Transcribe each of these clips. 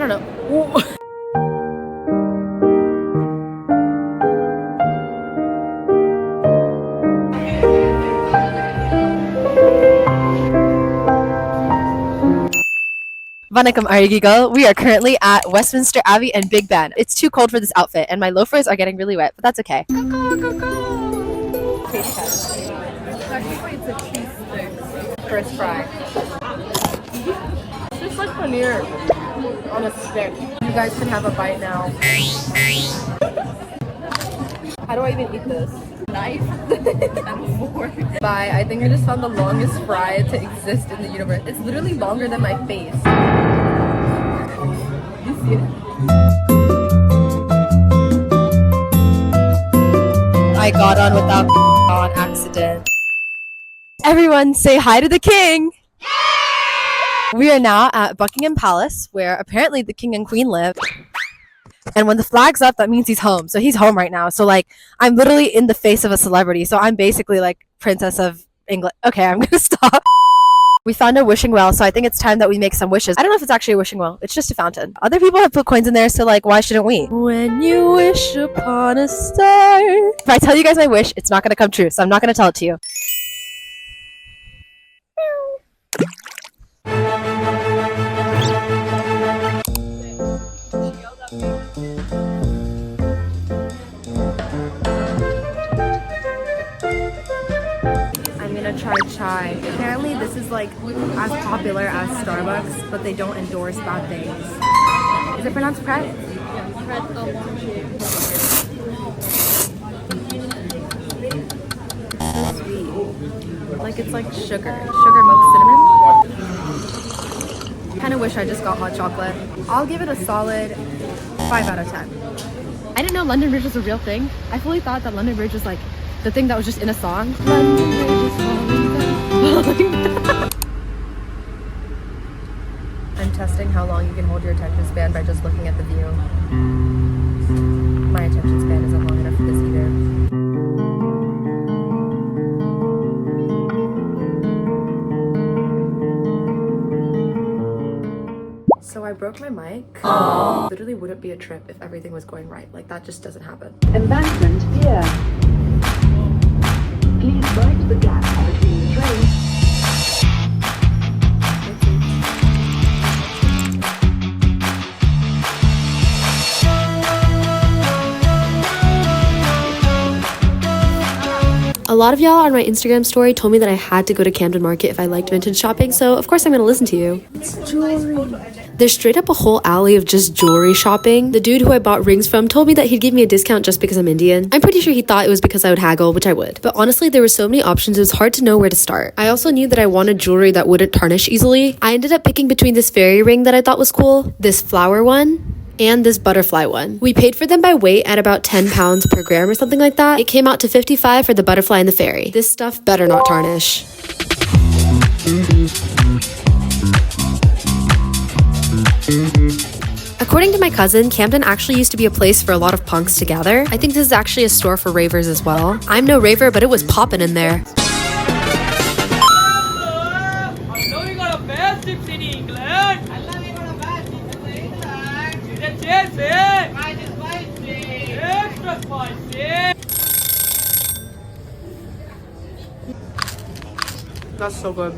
don't know. Ooh. Vanakkam Arigigo. We are currently at Westminster Abbey and Big Ben. It's too cold for this outfit and my loafers are getting really wet, but that's okay. Taste test. Technically it's a cheese stick. First fry. It's just like paneer on a stick. You guys can have a bite now. How do I even eat this? Knife and fork. Bye. I think I just found the longest fry to exist in the universe. It's literally longer than my face. You see it? I got on without on accident. Everyone say hi to the king! We are now at Buckingham Palace, where apparently the king and queen live. And when the flag's up, that means he's home. So he's home right now. So like, I'm literally in the face of a celebrity. So I'm basically like Princess of England. Okay, I'm gonna stop. We found a wishing well, so I think it's time that we make some wishes. I don't know if it's actually a wishing well. It's just a fountain. Other people have put coins in there, so like, why shouldn't we? When you wish upon a star. If I tell you guys my wish, it's not gonna come true. So I'm not gonna tell it to you. I'm gonna try chai. Apparently this is like as popular as Starbucks, but they don't endorse bad things. Is it pronounced pret? Pret so sweet. Like it's like sugar milk cinnamon. Kind of wish I just got hot chocolate. I'll give it a solid 5 out of 10. I didn't know London Bridge was a real thing. I fully thought that London Bridge was like the thing that was just in a song. London Bridge is falling down. I'm testing how long you can hold your attention span by just looking at the view. My attention span isn't long enough for this either. So I broke my mic. It literally wouldn't be a trip if everything was going right. Like that just doesn't happen. Embankment here. Please mind the gap between the trains. A lot of y'all on my Instagram story told me that I had to go to Camden Market if I liked vintage shopping, so of course I'm gonna listen to you. It's jewelry. There's straight up a whole alley of just jewelry shopping. The dude who I bought rings from told me that he'd give me a discount just because I'm Indian. I'm pretty sure he thought it was because I would haggle, which I would. But honestly, there were so many options, it was hard to know where to start. I also knew that I wanted jewelry that wouldn't tarnish easily. I ended up picking between this fairy ring that I thought was cool, this flower one, and this butterfly one. We paid for them by weight at about 10 pounds per gram or something like that. It came out to 55 for the butterfly and the fairy. This stuff better not tarnish. According to my cousin, Camden actually used to be a place for a lot of punks to gather. I think this is actually a store for ravers as well. I'm no raver, but it was poppin' in there. That's so good.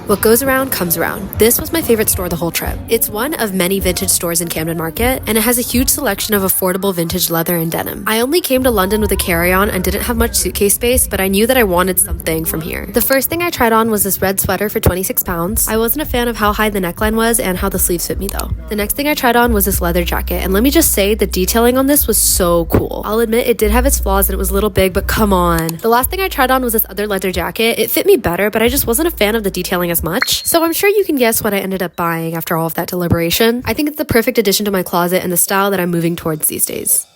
What goes around comes around. This was my favorite store the whole trip. It's one of many vintage stores in Camden Market, and it has a huge selection of affordable vintage leather and denim. I only came to London with a carry-on and didn't have much suitcase space, but I knew that I wanted something from here. The first thing I tried on was this red sweater for 26 pounds. I wasn't a fan of how high the neckline was and how the sleeves fit me though. The next thing I tried on was this leather jacket, and let me just say the detailing on this was so cool. I'll admit it did have its flaws and it was a little big, but come on. The last thing I tried on was this other leather jacket. It fit me better, but I just wasn't a fan of the detailing as much. So I'm sure you can guess what I ended up buying after all of that deliberation. I think it's the perfect addition to my closet and the style that I'm moving towards these days.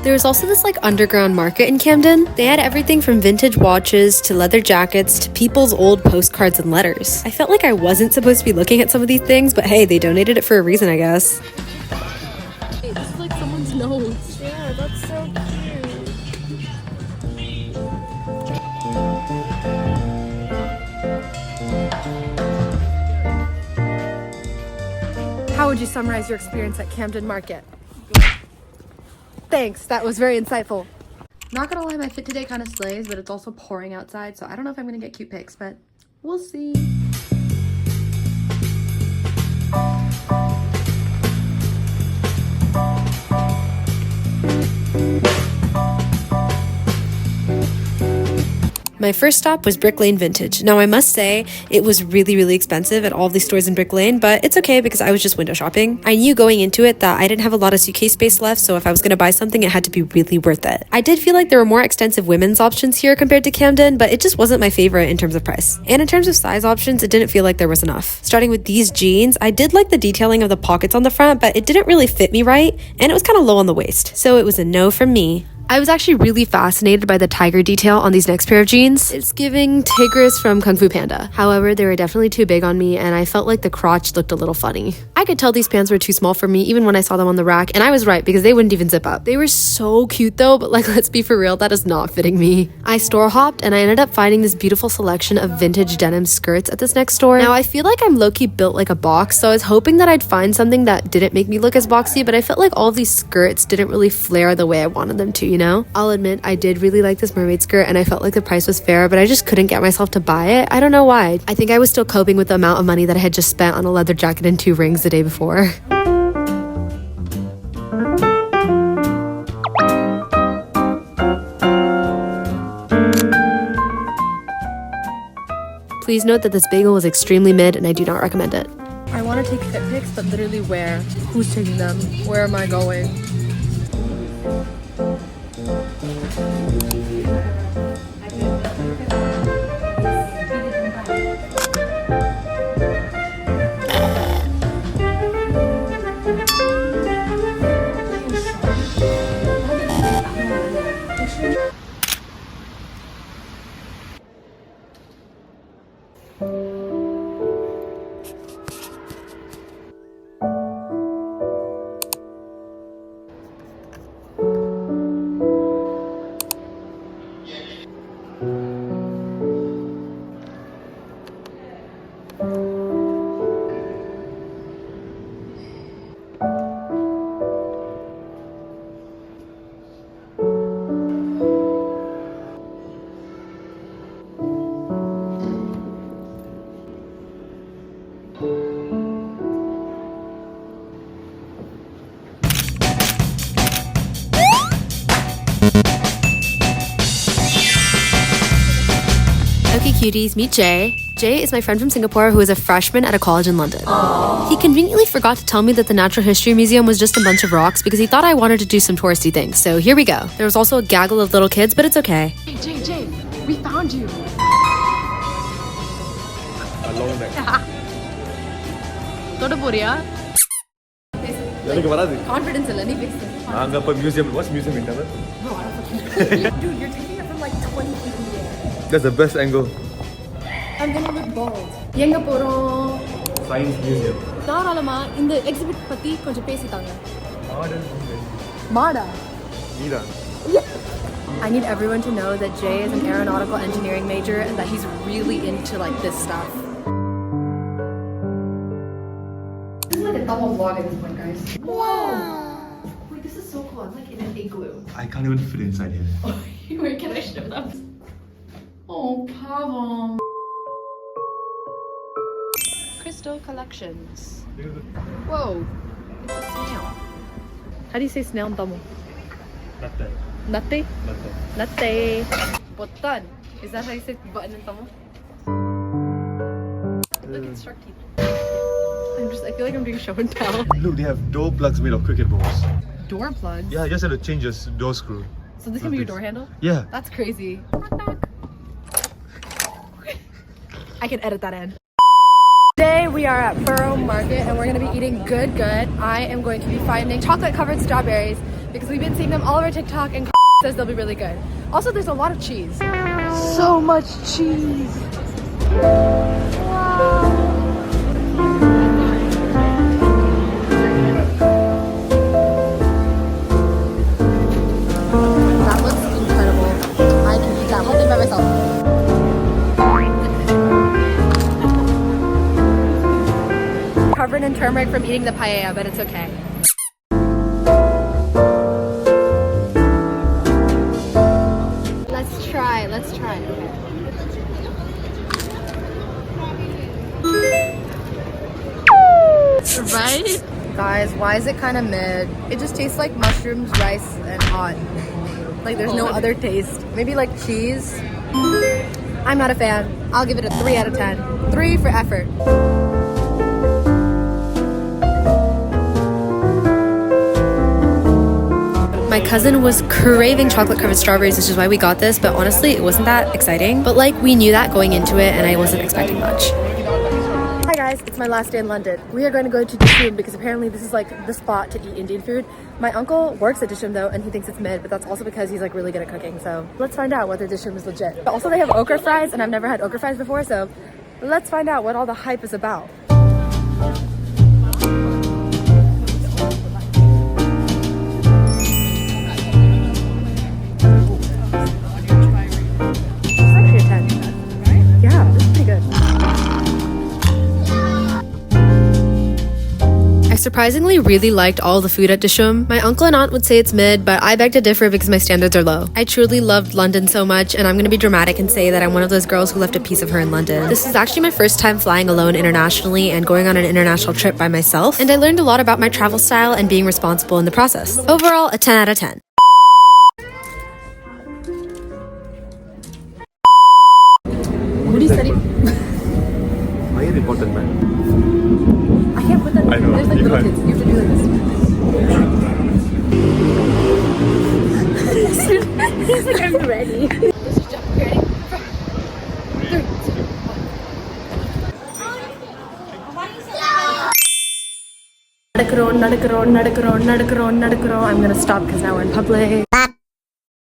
There was also this like underground market in Camden. They had everything from vintage watches to leather jackets to people's old postcards and letters. I felt like I wasn't supposed to be looking at some of these things, but hey, they donated it for a reason, I guess. Hey, this is like someone's nose. Yeah, that's so cute. How would you summarize your experience at Camden Market? Thanks, that was very insightful. Not gonna lie, my fit today kind of slays, but it's also pouring outside, so I don't know if I'm gonna get cute pics, but we'll see. My first stop was Brick Lane Vintage. Now I must say, it was really expensive at all of these stores in Brick Lane, but it's okay because I was just window shopping. I knew going into it that I didn't have a lot of suitcase space left, so if I was gonna buy something, it had to be really worth it. I did feel like there were more extensive women's options here compared to Camden, but it just wasn't my favorite in terms of price. And in terms of size options, it didn't feel like there was enough. Starting with these jeans, I did like the detailing of the pockets on the front, but it didn't really fit me right, and it was kind of low on the waist, so it was a no from me. I was actually really fascinated by the tiger detail on these next pair of jeans. It's giving Tigris from Kung Fu Panda. However, they were definitely too big on me and I felt like the crotch looked a little funny. I could tell these pants were too small for me even when I saw them on the rack, and I was right because they wouldn't even zip up. They were so cute though, but like, let's be for real, that is not fitting me. I store hopped and I ended up finding this beautiful selection of vintage denim skirts at this next store. Now I feel like I'm low-key built like a box, so I was hoping that I'd find something that didn't make me look as boxy, but I felt like all of these skirts didn't really flare the way I wanted them to, you know? I'll admit I did really like this mermaid skirt and I felt like the price was fair, but I just couldn't get myself to buy it. I don't know why. I think I was still coping with the amount of money that I had just spent on a leather jacket and 2 rings the day before. Please note that this bagel was extremely mid and I do not recommend it. I want to take fit pics, but literally where? Who's taking them? Where am I going? Okay, cuties, meet Jay. Jay is my friend from Singapore who is a freshman at a college in London. Aww. He conveniently forgot to tell me that the Natural History Museum was just a bunch of rocks because he thought I wanted to do some touristy things, so here we go. There was also a gaggle of little kids, but it's okay. Hey, Jay, we found you. Along back. Toda Boria. Confidence in any big thing. Museum. What's museum in Tamil? Dude, you're taking it from like 20 feet in the air. That's the best angle. I'm gonna look bald. எங்க போறோம்? Science Museum. தாராளமா இந்த exhibit பத்தி கொஞ்சம் பேசிட்டாங்க. மாடா? Mira. I need everyone to know that Jay is an aeronautical engineering major and that he's really into like this stuff. This is like a double vlog at this point, guys. Whoa! Wait, this is so cool. I'm like in an igloo. I can't even fit inside here. Wait, can I show them? Oh, Pavel. Crystal collections. Whoa. It's a snail. How do you say snail in Tamil? Natte. Natte? Natte. Natte. Button. Is that how you say button in Tamil? Look, it's shark teeth. I feel like I'm doing show and tell. Look, they have door plugs made of cricket balls. Door plugs? Yeah, I just had to change your door screw. So this can be your door handle? Yeah. That's crazy. I can edit that in. Today we are at Borough Market and we're going to be eating good. I am going to be finding chocolate covered strawberries because we've been seeing them all over TikTok and says they'll be really good. Also, there's a lot of cheese. So much cheese. That looks incredible. I can eat that whole thing by myself. Covered in turmeric from eating the paella, but it's okay. Let's try. Right? Guys, why is it kind of mid? It just tastes like mushrooms, rice, and hot. Like there's no other taste. Maybe like cheese. I'm not a fan. I'll give it a 3 out of 10. 3 for effort. My cousin was craving chocolate covered strawberries, which is why we got this, but honestly, it wasn't that exciting. But like, we knew that going into it, and I wasn't expecting much. Hi guys, it's my last day in London. We are going to go to dishoom because apparently this is like the spot to eat Indian food. My uncle works at dishoom though, and he thinks it's mid, but that's also because he's like really good at cooking. So let's find out whether dishoom is legit. But also they have okra fries, and I've never had okra fries before, so let's find out what all the hype is about. I surprisingly really liked all the food at dishoom. My uncle and aunt would say it's mid, but I beg to differ because my standards are low. I truly loved London so much, and I'm gonna be dramatic and say that I'm one of those girls who left a piece of her in London. This is actually my first time flying alone internationally and going on an international trip by myself, and I learned a lot about my travel style and being responsible in the process. Overall, a 10 out of 10. What do you study? Why are you important, man? I can't put that in. I know, There's like you little can't. kids. You have to do like this. He's like, I'm ready. Let's just jump. Ready? 3, 2, 1. I'm gonna stop because now we're in public.